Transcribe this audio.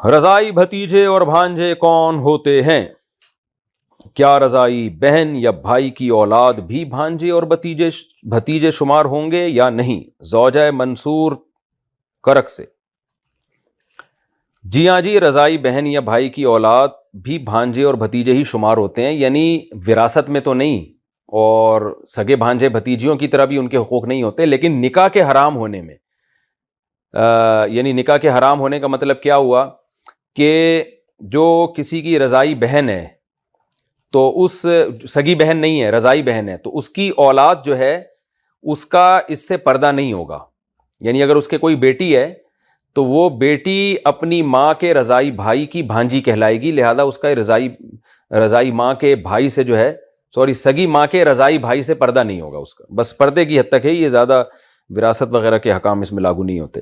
رضائی بھتیجے اور بھانجے کون ہوتے ہیں؟ کیا رضائی بہن یا بھائی کی اولاد بھی بھانجے اور بھتیجے شمار ہوں گے یا نہیں؟ زوجہ منصور کرک سے۔ جی ہاں جی، رضائی بہن یا بھائی کی اولاد بھی بھانجے اور بھتیجے ہی شمار ہوتے ہیں، یعنی وراثت میں تو نہیں، اور سگے بھانجے بھتیجیوں کی طرح بھی ان کے حقوق نہیں ہوتے، لیکن نکاح کے حرام ہونے میں، یعنی نکاح کے حرام ہونے کا مطلب کیا ہوا کہ جو کسی کی رضائی بہن ہے تو اس سگی بہن نہیں ہے، رضائی بہن ہے، تو اس کی اولاد جو ہے اس کا اس سے پردہ نہیں ہوگا، یعنی اگر اس کے کوئی بیٹی ہے تو وہ بیٹی اپنی ماں کے رضائی بھائی کی بھانجی کہلائے گی، لہذا اس کا رضائی ماں کے بھائی سے جو ہے سگی ماں کے رضائی بھائی سے پردہ نہیں ہوگا اس کا، بس پردے کی حد تک ہے، یہ زیادہ وراثت وغیرہ کے حکام اس میں لاگو نہیں ہوتے۔